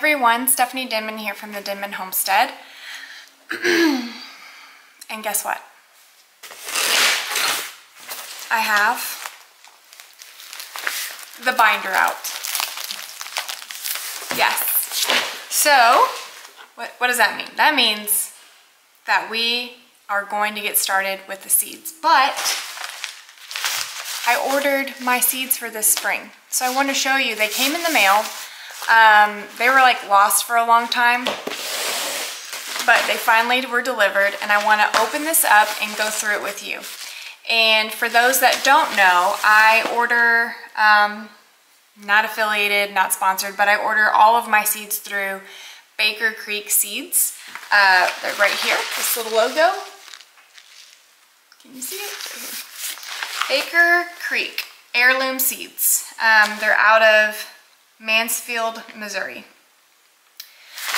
everyone, Stephanie Denman here from the Denman Homestead. And guess what? I have the binder out. Yes. So, what does that mean? That means that we are going to get started with the seeds. But I ordered my seeds for this spring. So I want to show you, they came in the mail. They were like lost for a long time, but they finally were delivered, and I want to open this up and go through it with you. And for those that don't know, I order, not affiliated, not sponsored, but I order all of my seeds through Baker Creek Seeds. They're right here, this little logo. Can you see it? Baker Creek Heirloom Seeds. They're out of Mansfield, Missouri.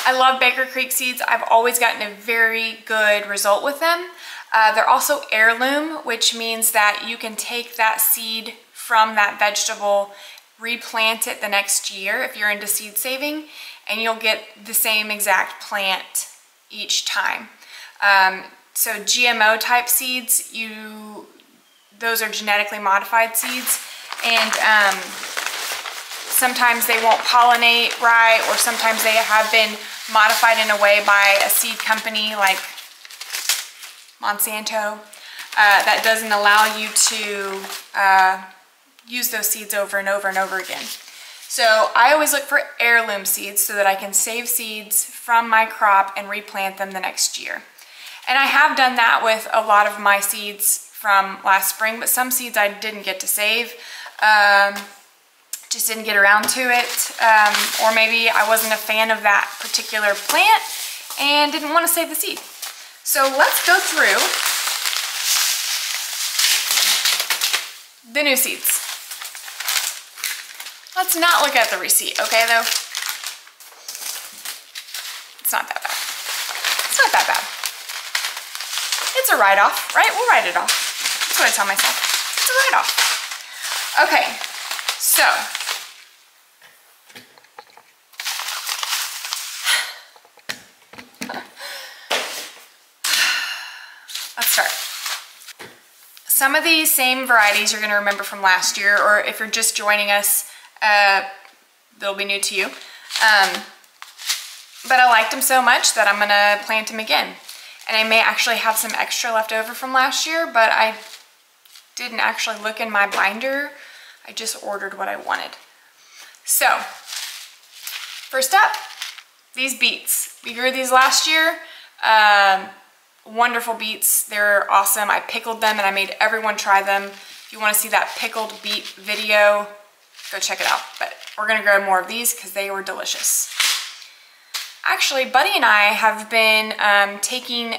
I love Baker Creek Seeds. I've always gotten a very good result with them. They're also heirloom, which means that you can take that seed from that vegetable, replant it the next year if you're into seed saving, and you'll get the same exact plant each time. So GMO type seeds, those are genetically modified seeds, and sometimes they won't pollinate right, or sometimes they have been modified in a way by a seed company like Monsanto that doesn't allow you to use those seeds over and over and over again. So I always look for heirloom seeds so that I can save seeds from my crop and replant them the next year. And I have done that with a lot of my seeds from last spring, but some seeds I didn't get to save. Just didn't get around to it, or maybe I wasn't a fan of that particular plant and didn't want to save the seed. So let's go through the new seeds. Let's not look at the receipt, okay, though? It's not that bad. It's not that bad. It's a write-off, right? We'll write it off. That's what I tell myself. It's a write-off. Okay, so let's start. Some of these same varieties you're going to remember from last year, or if you're just joining us, they'll be new to you. But I liked them so much that I'm going to plant them again. And I may actually have some extra left over from last year, but I didn't actually look in my binder. I just ordered what I wanted. So, first up, these beets. We grew these last year. Wonderful beets. They're awesome. I pickled them and I made everyone try them. If you want to see that pickled beet video, go check it out. But we're going to grow more of these because they were delicious. Actually, Buddy and I have been taking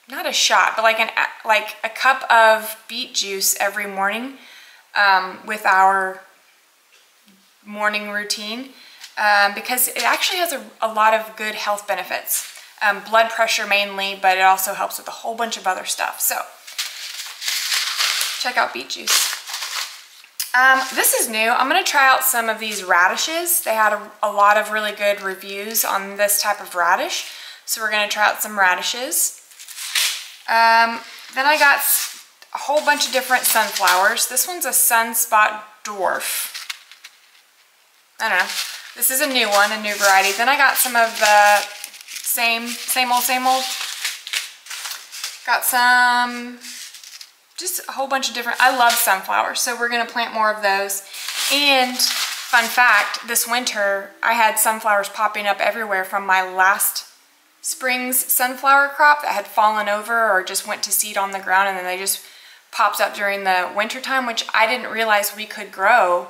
not a shot, but like a cup of beet juice every morning with our morning routine because it actually has a lot of good health benefits. Blood pressure mainly, but it also helps with a whole bunch of other stuff. So check out beet juice. This is new. I'm going to try out some of these radishes. They had a lot of really good reviews on this type of radish. So we're going to try out some radishes. Then I got a whole bunch of different sunflowers. This one's a Sunspot Dwarf. I don't know. This is a new one, a new variety. Then I got some of the same old. Got some, just a whole bunch of different, I love sunflowers, so we're gonna plant more of those. And fun fact, this winter I had sunflowers popping up everywhere from my last spring's sunflower crop that had fallen over or just went to seed on the ground, and then they just popped up during the winter time, which I didn't realize we could grow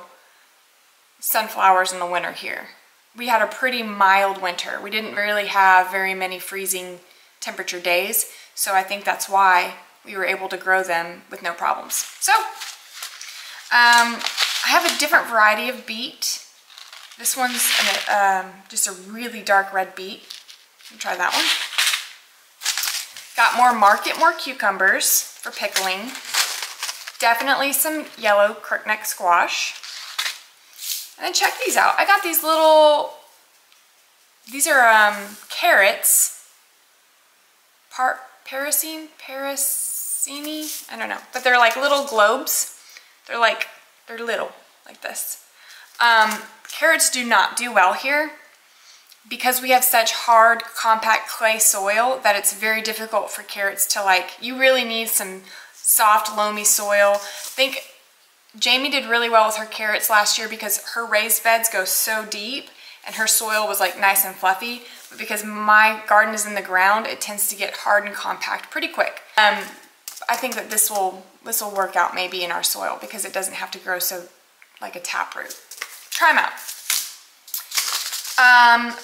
sunflowers in the winter here. We had a pretty mild winter. We didn't really have very many freezing temperature days, so I think that's why we were able to grow them with no problems. So, I have a different variety of beet. This one's just a really dark red beet. Let me try that one. Got more cucumbers for pickling. Definitely some yellow crookneck squash. And then check these out. I got these these are carrots. Paracini? I don't know. But they're like little globes. They're little, like this. Carrots do not do well here because we have such hard, compact clay soil that it's very difficult for carrots to you really need some soft, loamy soil. I think Jamie did really well with her carrots last year because her raised beds go so deep and her soil was like nice and fluffy. But because my garden is in the ground, it tends to get hard and compact pretty quick. I think that this will work out maybe in our soil because it doesn't have to grow so like a taproot. Try them out.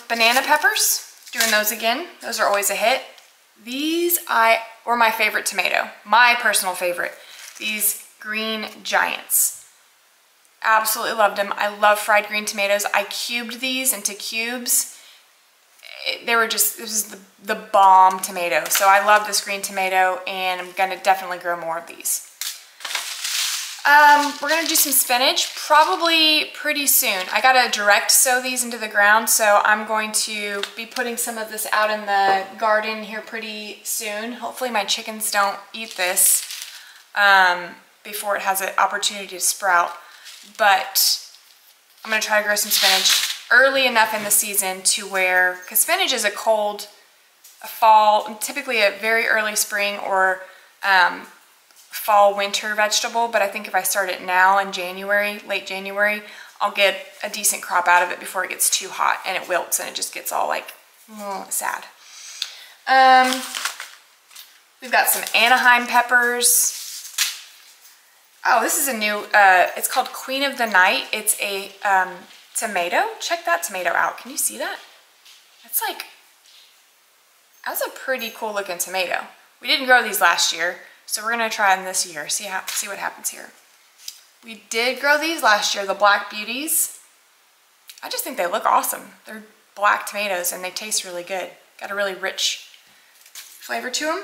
Banana peppers, doing those again. Those are always a hit. These were my favorite tomato, my personal favorite. These Green Giants. Absolutely loved them. I love fried green tomatoes. I cubed these into cubes. This was the bomb tomato. So I love this green tomato and I'm gonna definitely grow more of these. We're gonna do some spinach probably pretty soon. I gotta direct sow these into the ground, so I'm going to be putting some of this out in the garden here pretty soon. Hopefully my chickens don't eat this before it has an opportunity to sprout. But I'm gonna try to grow some spinach early enough in the season to where, because spinach is a fall, typically a very early spring or fall winter vegetable, but I think if I start it now in January, late January, I'll get a decent crop out of it before it gets too hot and it wilts and it just gets all sad. We've got some Anaheim peppers. Oh, this is a new, it's called Queen of the Night. It's a tomato. Check that tomato out. Can you see that? That's a pretty cool looking tomato. We didn't grow these last year, so we're gonna try them this year, see what happens here. We did grow these last year, the Black Beauties. I just think they look awesome. They're black tomatoes and they taste really good. Got a really rich flavor to them.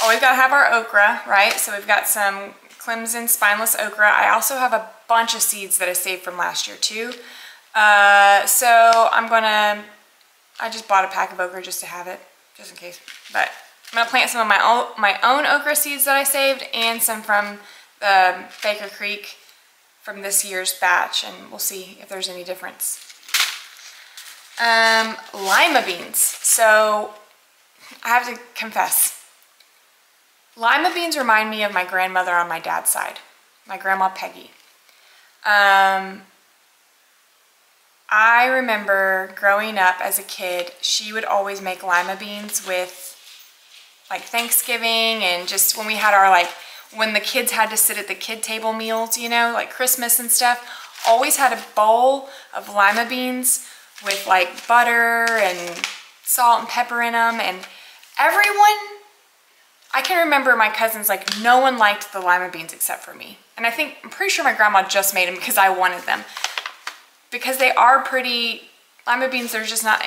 Oh, we've got to have our okra, right? So we've got some Clemson spineless okra. I also have a bunch of seeds that I saved from last year too. So I just bought a pack of okra just to have it, just in case. But I'm gonna plant some of my own okra seeds that I saved and some from the Baker Creek from this year's batch, and we'll see if there's any difference. Lima beans. So I have to confess, lima beans remind me of my grandmother on my dad's side, my grandma Peggy. I remember growing up as a kid, she would always make lima beans with like Thanksgiving and just when we had our when the kids had to sit at the kid table meals, you know, like Christmas and stuff, always had a bowl of lima beans with like butter and salt and pepper in them, and everyone, I can remember my cousins, no one liked the lima beans except for me. And I'm pretty sure my grandma just made them because I wanted them. Because they are pretty, lima beans, there's just not,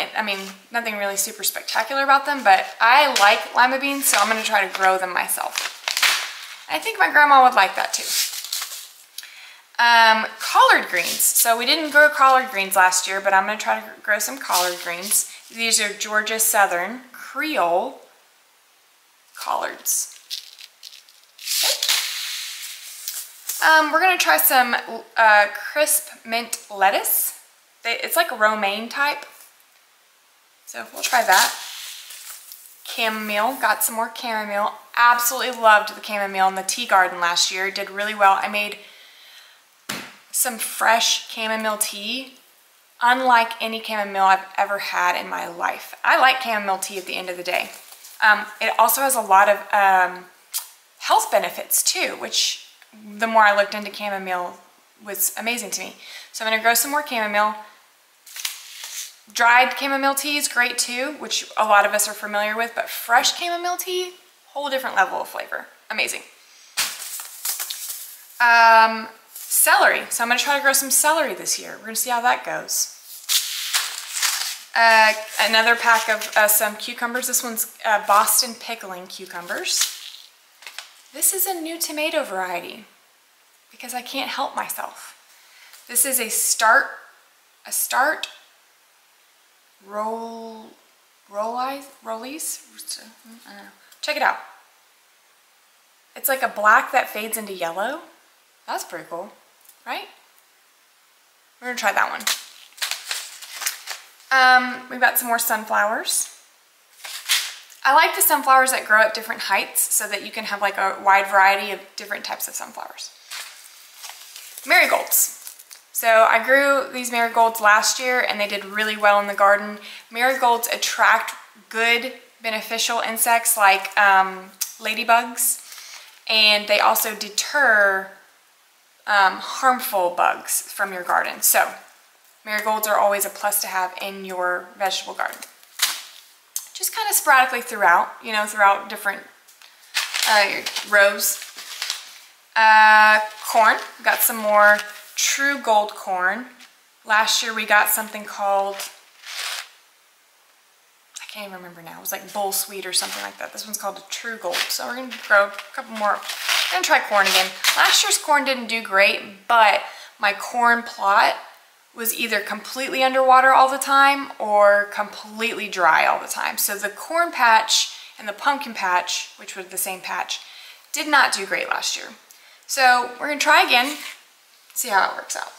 nothing really super spectacular about them, but I like lima beans, so I'm gonna try to grow them myself. I think my grandma would like that too. Collard greens. So we didn't grow collard greens last year, but I'm gonna try to grow some collard greens. These are Georgia Southern Creole collards. Okay. We're gonna try some crisp mint lettuce. It's like a romaine type. So we'll try that. Chamomile, got some more chamomile. Absolutely loved the chamomile in the tea garden last year. Did really well. I made some fresh chamomile tea, unlike any chamomile I've ever had in my life. I like chamomile tea at the end of the day. It also has a lot of health benefits too, which the more I looked into chamomile was amazing to me. So I'm gonna grow some more chamomile. Dried chamomile tea is great too, which a lot of us are familiar with, but fresh chamomile tea, whole different level of flavor. Amazing. Celery. So I'm gonna try to grow some celery this year. We're gonna see how that goes. Another pack of some cucumbers. This one's Boston pickling cucumbers. This is a new tomato variety because I can't help myself. This is a start rollies. I don't know. Check it out. It's like a black that fades into yellow. That's pretty cool, right? We're gonna try that one. We've got some more sunflowers. I like the sunflowers that grow at different heights so that you can have like a wide variety of different types of sunflowers. Marigolds. So I grew these marigolds last year and they did really well in the garden. Marigolds attract good beneficial insects like ladybugs, and they also deter harmful bugs from your garden. So marigolds are always a plus to have in your vegetable garden. Just kind of sporadically throughout, you know, throughout different rows. Corn, we got some more True Gold corn. Last year we got something called, I can't even remember now, it was like Bull Sweet or something like that. This one's called a True Gold. So we're gonna grow a couple more. We're gonna try corn again. Last year's corn didn't do great, but my corn plot was either completely underwater all the time or completely dry all the time. So the corn patch and the pumpkin patch, which was the same patch, did not do great last year. So we're gonna try again, see how it works out.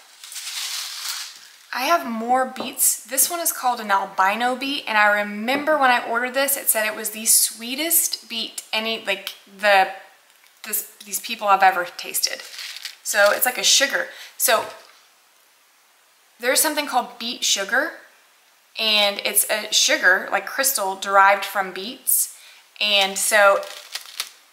I have more beets. This one is called an albino beet, and I remember when I ordered this, it said it was the sweetest beet these people have ever tasted. So it's like a sugar. So there's something called beet sugar, and it's a sugar, like crystal, derived from beets. And so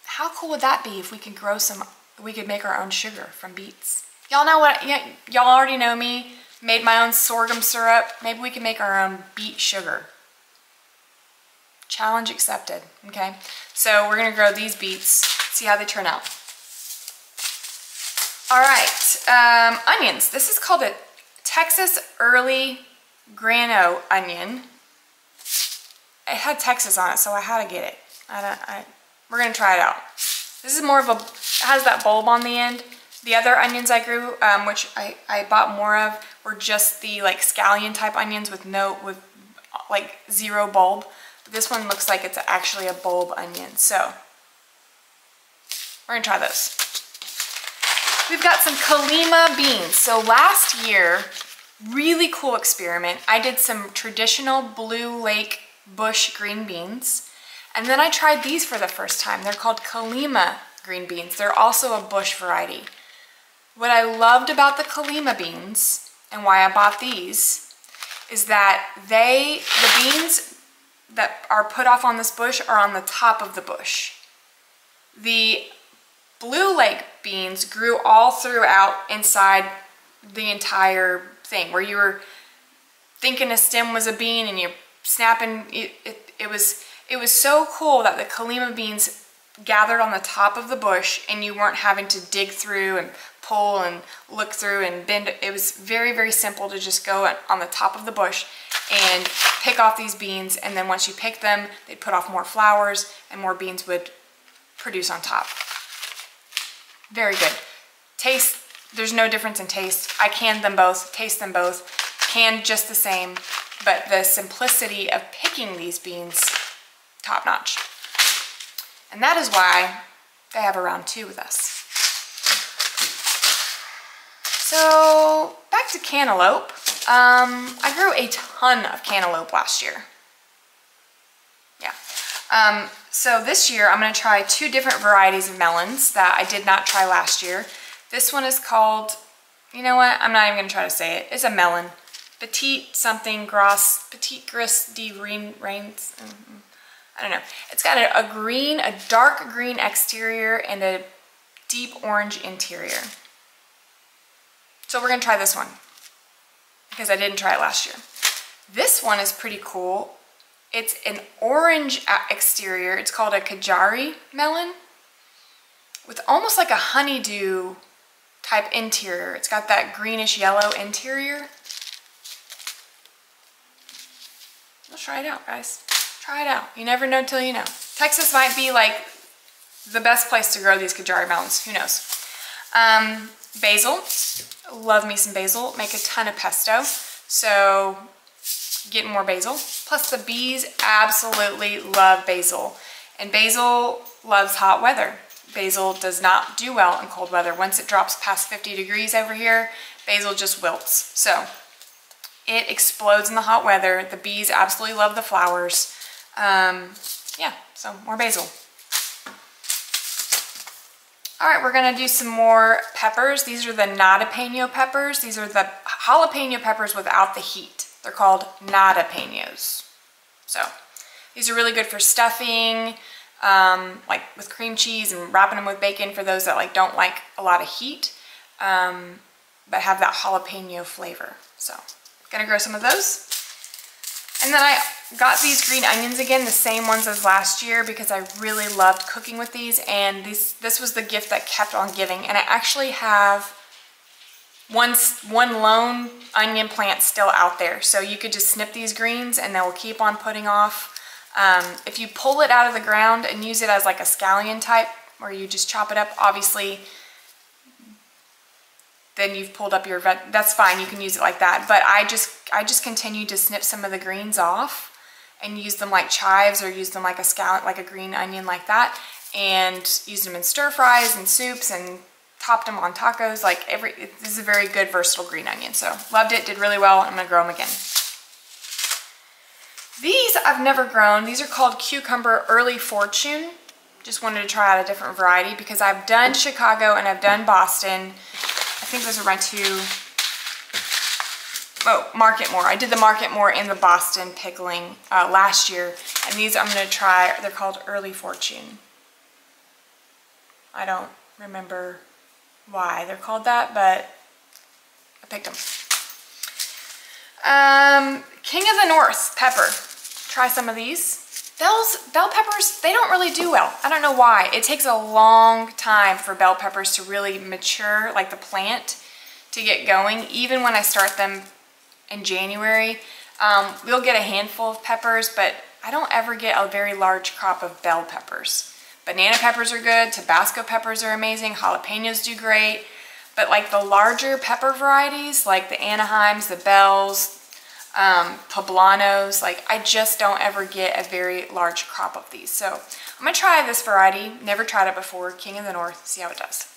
how cool would that be if we could grow some, we could make our own sugar from beets? Y'all know what, y'all already know me, made my own sorghum syrup. Maybe we can make our own beet sugar. Challenge accepted, okay? So we're gonna grow these beets, see how they turn out. All right, onions. This is called a Texas Early Grano onion. It had Texas on it, so I had to get it. We're gonna try it out. This is more of a, it has that bulb on the end. The other onions I grew, which I bought more of, were just the like scallion type onions with like zero bulb. But this one looks like it's actually a bulb onion. So we're gonna try those. We've got some Colima beans. So last year, really cool experiment. I did some traditional Blue Lake bush green beans, and then I tried these for the first time. They're called Colima green beans. They're also a bush variety. What I loved about the Colima beans and why I bought these is that the beans that are put off on this bush are on the top of the bush. The Blue Lake beans grew all throughout inside the entire thing, where you were thinking a stem was a bean and you're snapping. It was so cool that the Colima beans gathered on the top of the bush and you weren't having to dig through and pull and look through and bend. It was very, very simple to just go on the top of the bush and pick off these beans, and then once you pick them, they'd put off more flowers and more beans would produce on top. Very good. Taste, there's no difference in taste. I canned them both, taste them both, canned just the same, but the simplicity of picking these beans, top notch. And that is why they have a round 2 with us. So back to cantaloupe. I grew a ton of cantaloupe last year. Yeah. So this year I'm gonna try 2 different varieties of melons that I did not try last year. This one is called, you know what? I'm not even gonna try to say it. It's a melon. Petite something gros, Petite Gris de Rains. I don't know. It's got a dark green exterior and a deep orange interior. So we're gonna try this one because I didn't try it last year. This one is pretty cool. It's an orange exterior. It's called a Kajari melon with almost like a honeydew type interior. It's got that greenish yellow interior. Let's try it out, guys. Try it out. You never know till you know. Texas might be like the best place to grow these Kajari melons. Who knows? Basil. Love me some basil. Make a ton of pesto. So get more basil. Plus the bees absolutely love basil. And basil loves hot weather. Basil does not do well in cold weather. Once it drops past 50 degrees over here, basil just wilts. So it explodes in the hot weather. The bees absolutely love the flowers. Yeah, so more basil. All right, we're gonna do some more peppers. These are the nada-peno peppers. These are the jalapeno peppers without the heat. They're called nada-penos. So these are really good for stuffing, like with cream cheese and wrapping them with bacon for those that like don't like a lot of heat, but have that jalapeno flavor. So gonna grow some of those. And then I got these green onions again, the same ones as last year, because I really loved cooking with these, and this was the gift that kept on giving. And I actually have one lone onion plant still out there, so you could just snip these greens and they will keep on putting off. If you pull it out of the ground and use it as like a scallion type, where you just chop it up, obviously then you've pulled up your that's fine, you can use it like that. But I just continue to snip some of the greens off and use them like chives, or use them like a scallop, like a green onion like that, and use them in stir fries and soups and topped them on tacos. Like this is a very good versatile green onion. So loved it, did really well. I'm gonna grow them again. These I've never grown. These are called cucumber early fortune. Just wanted to try out a different variety because I've done Chicago and I've done Boston. I think those are my two. Oh, Marketmore. I did the Marketmore and the Boston pickling last year. And these I'm going to try. They're called Early Fortune. I don't remember why they're called that, but I picked them. King of the North pepper. Try some of these. Bell peppers, they don't really do well. I don't know why. It takes a long time for bell peppers to really mature, like the plant, to get going. Even when I start them in January, we'll get a handful of peppers, but I don't ever get a very large crop of bell peppers. Banana peppers are good, Tabasco peppers are amazing, jalapenos do great, but like the larger pepper varieties, like the Anaheims, the bells, poblanos, like I just don't ever get a very large crop of these. So I'm gonna try this variety. Never tried it before. King of the North. See how it does.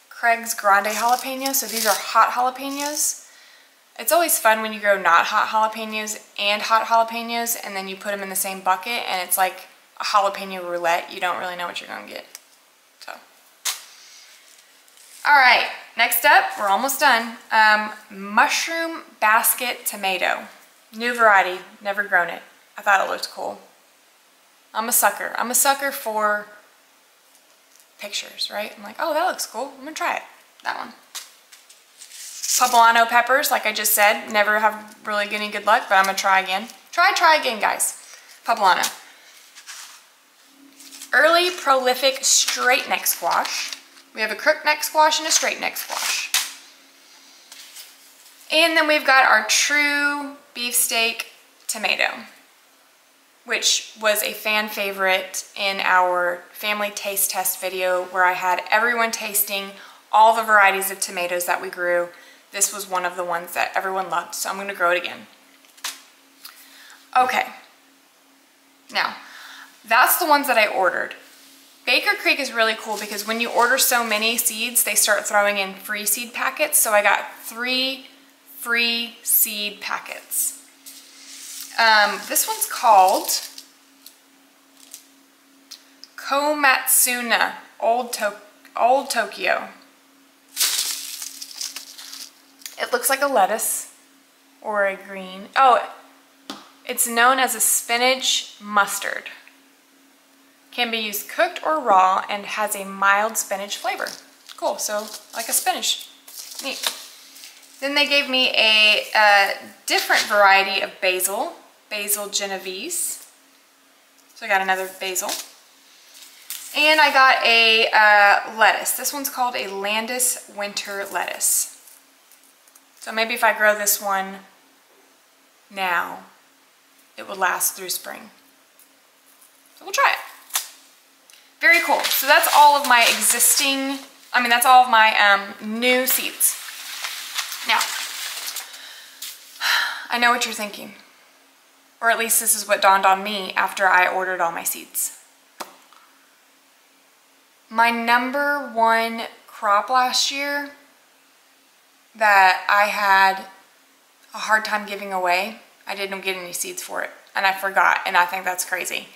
Craig's Grande jalapeno. So these are hot jalapenos. It's always fun when you grow not hot jalapenos and hot jalapenos, and then you put them in the same bucket, and it's like a jalapeno roulette. You don't really know what you're gonna get. So. All right, next up, we're almost done. Mushroom basket tomato. New variety, never grown it. I thought it looked cool. I'm a sucker. I'm a sucker for pictures, right? I'm like, oh, that looks cool. I'm gonna try it, that one. Poblano peppers, like I just said, never have really any good luck, but I'm gonna try again. Try again, guys. Poblano. Early prolific straight neck squash. We have a crooked neck squash and a straight neck squash. And then we've got our true beefsteak tomato, which was a fan favorite in our family taste test video where I had everyone tasting all the varieties of tomatoes that we grew. This was one of the ones that everyone loved, so I'm gonna grow it again. Okay, now that's the ones that I ordered. Baker Creek is really cool because when you order so many seeds, they start throwing in free seed packets. So I got 3 free seed packets. This one's called Komatsuna Old Tokyo. It looks like a lettuce or a green. Oh, it's known as a spinach mustard. Can be used cooked or raw and has a mild spinach flavor. Cool, so like a spinach. Neat. Then they gave me a different variety of basil, basil Genovese. So I got another basil. And I got a lettuce. This one's called a Landis winter lettuce. So maybe if I grow this one now, it will last through spring. So we'll try it. Very cool. So that's all of my existing I mean, that's all of my new seeds. Now, I know what you're thinking. Or at least this is what dawned on me after I ordered all my seeds. My #1 crop last year that I had a hard time giving away, I didn't get any seeds for it, and I forgot, and I think that's crazy.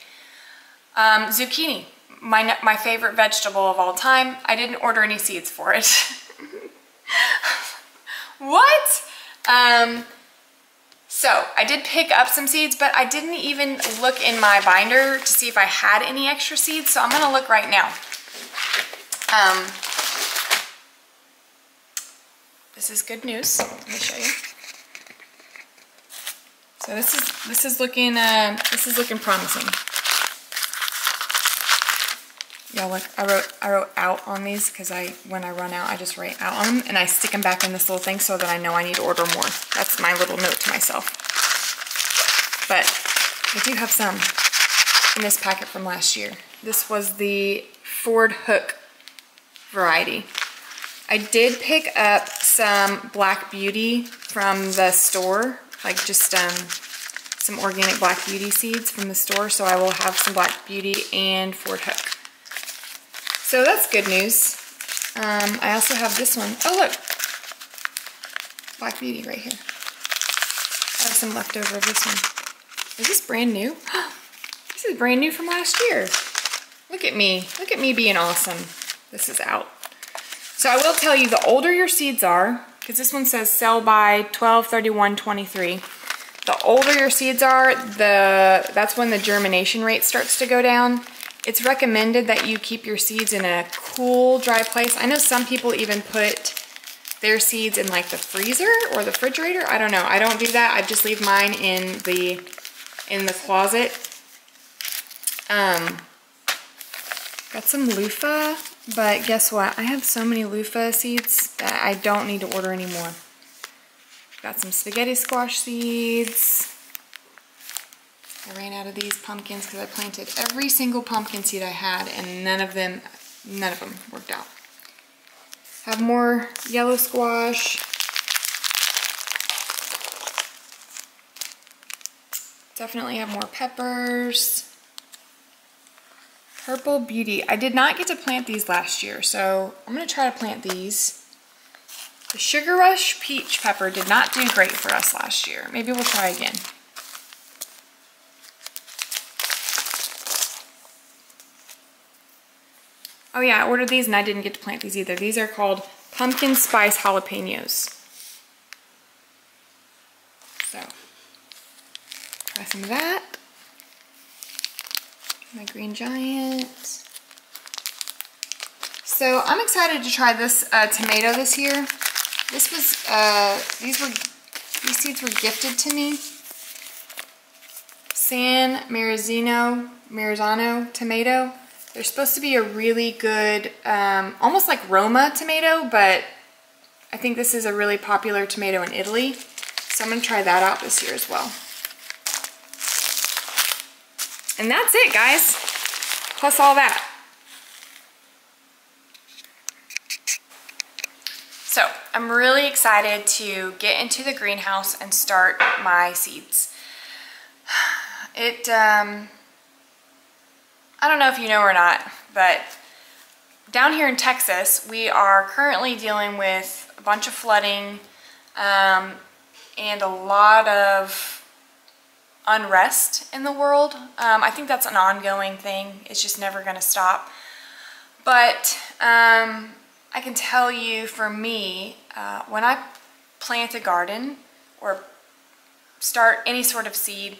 Zucchini, my favorite vegetable of all time. I didn't order any seeds for it. What? So I did pick up some seeds, but I didn't even look in my binder to see if I had any extra seeds, so I'm gonna look right now. This is good news. Let me show you. So this is looking promising. Yeah, look, I wrote out on these because when I run out, I just write out on them and I stick them back in this little thing so that I know I need to order more. That's my little note to myself. But I do have some in this packet from last year. This was the Ford Hook variety. I did pick up some Black Beauty from the store, like just some organic Black Beauty seeds from the store, so I will have some Black Beauty and Ford Hook. So that's good news. I also have this one. Oh look, Black Beauty right here. I have some left over of this one. Is this brand new? This is brand new from last year. Look at me being awesome. This is out. So I will tell you, the older your seeds are, because this one says sell by 12/31/23. The older your seeds are, that's when the germination rate starts to go down. It's recommended that you keep your seeds in a cool, dry place. I know some people even put their seeds in like the freezer or the refrigerator. I don't know. I don't do that. I just leave mine in the closet. Got some loofah, but guess what? I have so many loofah seeds that I don't need to order anymore. Got some spaghetti squash seeds. I ran out of these pumpkins because I planted every single pumpkin seed I had and none of them worked out. Have more yellow squash. Definitely have more peppers. Purple Beauty. I did not get to plant these last year, so I'm gonna try to plant these. The Sugar Rush Peach Pepper did not do great for us last year. Maybe we'll try again. Oh yeah, I ordered these and I didn't get to plant these either. These are called Pumpkin Spice Jalapenos. So, try some of that. My Green Giant. So I'm excited to try this tomato this year. This was, these seeds were gifted to me. San Marzano tomato. They're supposed to be a really good, almost like Roma tomato, but I think this is a really popular tomato in Italy. So I'm gonna try that out this year as well. And that's it, guys. Plus all that. So I'm really excited to get into the greenhouse and start my seeds. I don't know if you know or not, but down here in Texas, we are currently dealing with a bunch of flooding and a lot of unrest in the world. I think that's an ongoing thing. It's just never going to stop. But I can tell you, for me, when I plant a garden or start any sort of seed,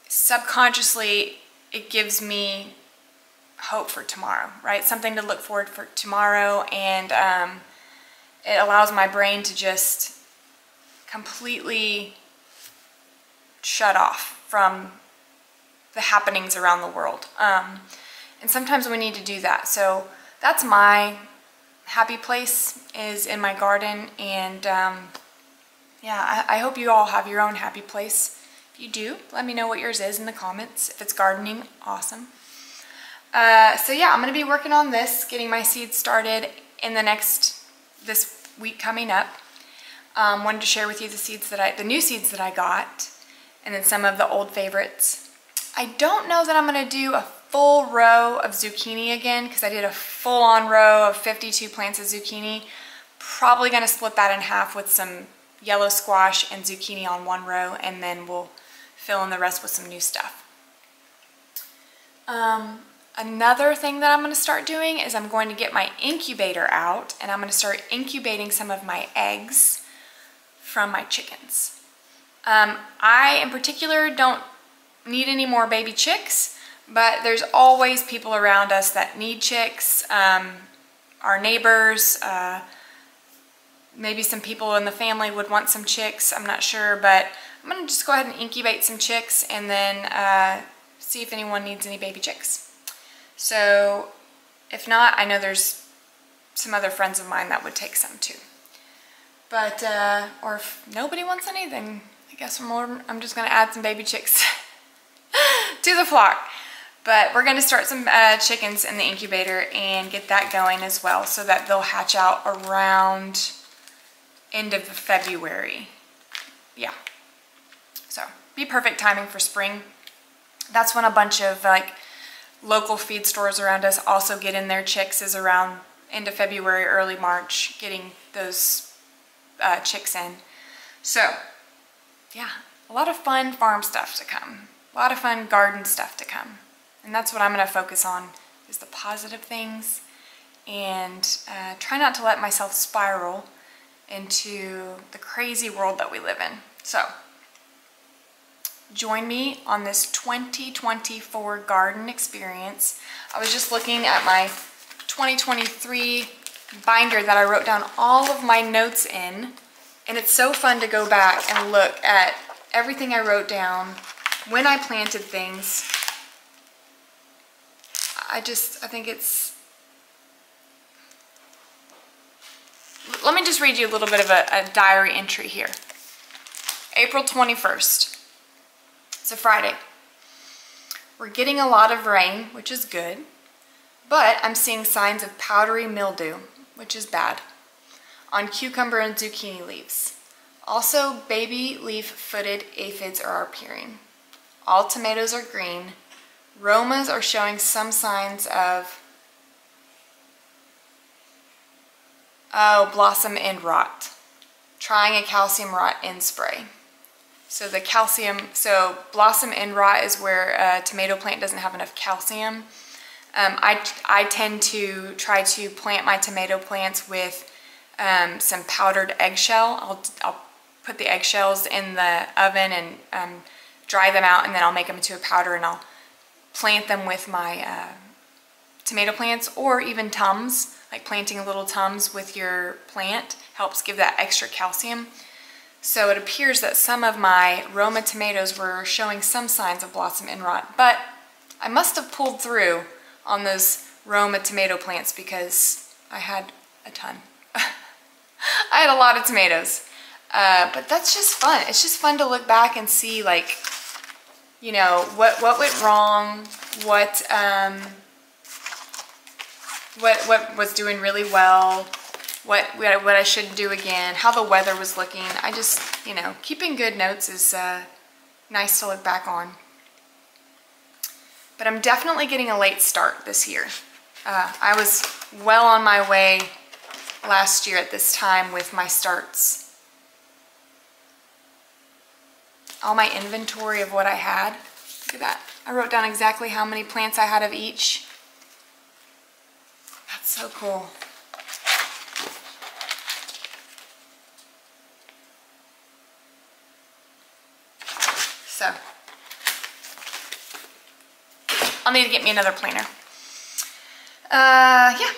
subconsciously it gives me hope for tomorrow, right? Something to look forward for tomorrow, and it allows my brain to just completely shut off from the happenings around the world. And sometimes we need to do that. So that's my happy place, is in my garden. And yeah, I hope you all have your own happy place. If you do, let me know what yours is in the comments. If it's gardening, awesome. So yeah, I'm gonna be working on this, getting my seeds started in this week coming up. Wanted to share with you the new seeds that I got, and then some of the old favorites. I don't know that I'm gonna do a full row of zucchini again, because I did a full-on row of 52 plants of zucchini. Probably gonna split that in half with some yellow squash and zucchini on one row, and then we'll fill in the rest with some new stuff. Another thing that I'm going to start doing is I'm going to get my incubator out, and I'm going to start incubating some of my eggs from my chickens. I in particular don't need any more baby chicks, but there's always people around us that need chicks. Our neighbors, maybe some people in the family would want some chicks, I'm not sure, but I'm going to just go ahead and incubate some chicks and then see if anyone needs any baby chicks. So if not, I know there's some other friends of mine that would take some too. But, or if nobody wants any, then I guess I'm just gonna add some baby chicks to the flock. But we're gonna start some chickens in the incubator and get that going as well, so that they'll hatch out around end of February. Yeah, so be perfect timing for spring. That's when a bunch of like local feed stores around us also get in their chicks, is around end of February, early March, getting those chicks in. So yeah, a lot of fun farm stuff to come. A lot of fun garden stuff to come. And that's what I'm going to focus on, is the positive things, and try not to let myself spiral into the crazy world that we live in. So join me on this 2024 garden experience. I was just looking at my 2023 binder that I wrote down all of my notes in, and it's so fun to go back and look at everything I wrote down, when I planted things. I think it's... Let me just read you a little bit of a diary entry here. April 21st. It's a Friday. We're getting a lot of rain, which is good, but I'm seeing signs of powdery mildew, which is bad, on cucumber and zucchini leaves. Also, baby leaf-footed aphids are appearing. All tomatoes are green. Romas are showing some signs of blossom end rot. Trying a calcium rot end spray. So the calcium, so blossom end rot is where a tomato plant doesn't have enough calcium. I tend to try to plant my tomato plants with some powdered eggshell. I'll put the eggshells in the oven and dry them out, and then I'll make them into a powder, and I'll plant them with my tomato plants, or even Tums. Like planting little Tums with your plant helps give that extra calcium. So it appears that some of my Roma tomatoes were showing some signs of blossom end rot, but I must have pulled through on those Roma tomato plants because I had a ton. I had a lot of tomatoes. But that's just fun. It's just fun to look back and see, like, you know, what went wrong, what was doing really well, what I should do again, how the weather was looking. I just, you know, keeping good notes is nice to look back on. But I'm definitely getting a late start this year. I was well on my way last year at this time with my starts. All my inventory of what I had, look at that. I wrote down exactly how many plants I had of each. That's so cool. So, I'll need to get me another planter. Yeah.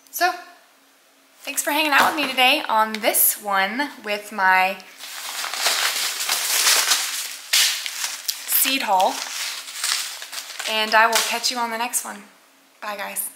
So, thanks for hanging out with me today on this one with my seed haul. And I will catch you on the next one. Bye, guys.